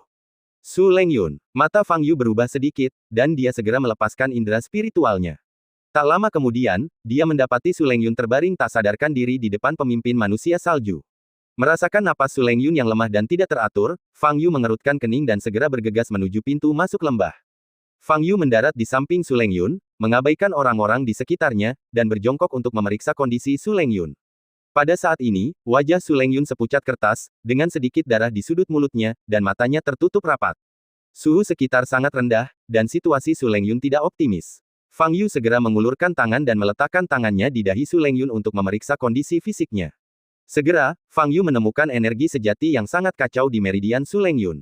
Su Lengyun. Mata Fang Yu berubah sedikit, dan dia segera melepaskan indera spiritualnya. Tak lama kemudian, dia mendapati Su Lengyun terbaring tak sadarkan diri di depan pemimpin manusia salju. Merasakan napas Su Lengyun yang lemah dan tidak teratur, Fang Yu mengerutkan kening dan segera bergegas menuju pintu masuk lembah. Fang Yu mendarat di samping Su Lengyun, mengabaikan orang-orang di sekitarnya, dan berjongkok untuk memeriksa kondisi Su Lengyun. Pada saat ini, wajah Su Lengyun sepucat kertas, dengan sedikit darah di sudut mulutnya, dan matanya tertutup rapat. Suhu sekitar sangat rendah, dan situasi Su Lengyun tidak optimis. Fang Yu segera mengulurkan tangan dan meletakkan tangannya di dahi Su Lengyun untuk memeriksa kondisi fisiknya. Segera, Fang Yu menemukan energi sejati yang sangat kacau di meridian Su Lengyun.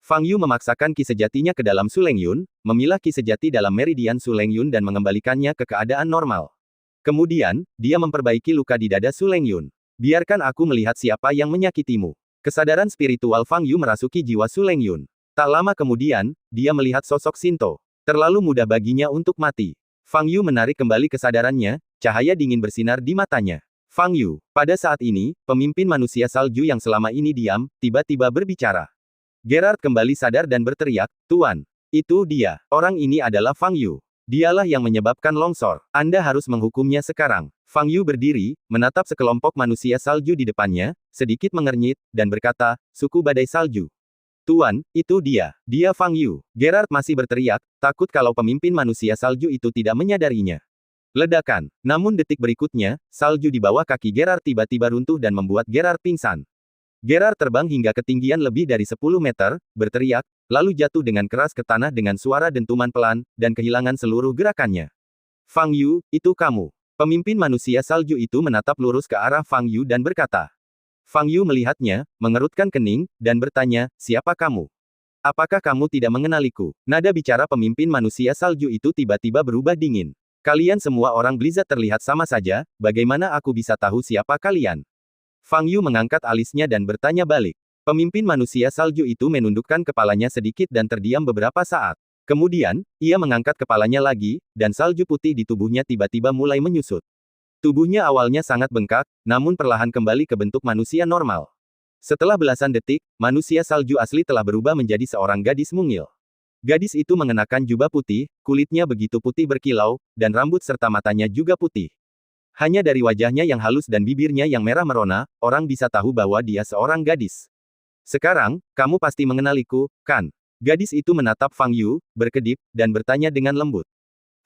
Fang Yu memaksakan ki sejatinya ke dalam Su Lengyun, memilah ki sejati dalam meridian Su Lengyun dan mengembalikannya ke keadaan normal. Kemudian, dia memperbaiki luka di dada Su Lengyun. Biarkan aku melihat siapa yang menyakitimu. Kesadaran spiritual Fang Yu merasuki jiwa Su Lengyun. Tak lama kemudian, dia melihat sosok Shinto. Terlalu mudah baginya untuk mati. Fang Yu menarik kembali kesadarannya, cahaya dingin bersinar di matanya. Fang Yu. Pada saat ini, pemimpin manusia salju yang selama ini diam, tiba-tiba berbicara. Gerard kembali sadar dan berteriak, "Tuan, itu dia. Orang ini adalah Fang Yu. Dialah yang menyebabkan longsor. Anda harus menghukumnya sekarang." Fang Yu berdiri, menatap sekelompok manusia salju di depannya, sedikit mengernyit, dan berkata, "Suku badai salju. Tuan, itu dia. Dia Fang Yu." Gerard masih berteriak, takut kalau pemimpin manusia salju itu tidak menyadarinya. Ledakan. Namun detik berikutnya, salju di bawah kaki Gerard tiba-tiba runtuh dan membuat Gerard pingsan. Gerard terbang hingga ketinggian lebih dari 10 meter, berteriak, lalu jatuh dengan keras ke tanah dengan suara dentuman pelan, dan kehilangan seluruh gerakannya. "Fang Yu, itu kamu." Pemimpin manusia salju itu menatap lurus ke arah Fang Yu dan berkata. Fang Yu melihatnya, mengerutkan kening, dan bertanya, "Siapa kamu? Apakah kamu tidak mengenaliku?" Nada bicara pemimpin manusia salju itu tiba-tiba berubah dingin. "Kalian semua orang Blizzard terlihat sama saja, bagaimana aku bisa tahu siapa kalian?" Fang Yu mengangkat alisnya dan bertanya balik. Pemimpin manusia salju itu menundukkan kepalanya sedikit dan terdiam beberapa saat. Kemudian, ia mengangkat kepalanya lagi, dan salju putih di tubuhnya tiba-tiba mulai menyusut. Tubuhnya awalnya sangat bengkak, namun perlahan kembali ke bentuk manusia normal. Setelah belasan detik, manusia salju asli telah berubah menjadi seorang gadis mungil. Gadis itu mengenakan jubah putih, kulitnya begitu putih berkilau, dan rambut serta matanya juga putih. Hanya dari wajahnya yang halus dan bibirnya yang merah merona, orang bisa tahu bahwa dia seorang gadis. "Sekarang, kamu pasti mengenaliku, kan?" Gadis itu menatap Fang Yu, berkedip, dan bertanya dengan lembut.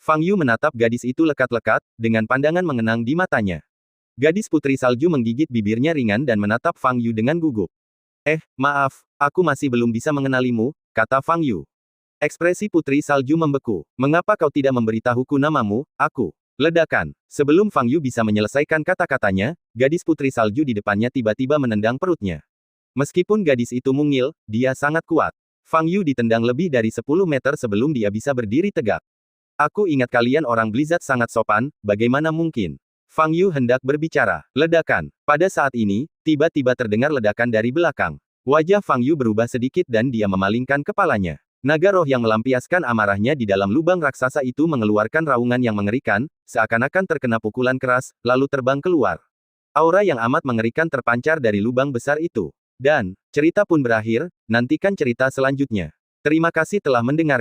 Fang Yu menatap gadis itu lekat-lekat, dengan pandangan mengenang di matanya. Gadis putri salju menggigit bibirnya ringan dan menatap Fang Yu dengan gugup. Maaf, aku masih belum bisa mengenalimu," kata Fang Yu. Ekspresi putri salju membeku. "Mengapa kau tidak memberitahuku namamu, aku?" Ledakan. Sebelum Fang Yu bisa menyelesaikan kata-katanya, gadis putri salju di depannya tiba-tiba menendang perutnya. Meskipun gadis itu mungil, dia sangat kuat. Fang Yu ditendang lebih dari 10 meter sebelum dia bisa berdiri tegak. "Aku ingat kalian orang Blizzard sangat sopan, bagaimana mungkin?" Fang Yu hendak berbicara. Ledakan. Pada saat ini, tiba-tiba terdengar ledakan dari belakang. Wajah Fang Yu berubah sedikit dan dia memalingkan kepalanya. Naga roh yang melampiaskan amarahnya di dalam lubang raksasa itu mengeluarkan raungan yang mengerikan, seakan-akan terkena pukulan keras, lalu terbang keluar. Aura yang amat mengerikan terpancar dari lubang besar itu. Dan, cerita pun berakhir, nantikan cerita selanjutnya. Terima kasih telah mendengarkan.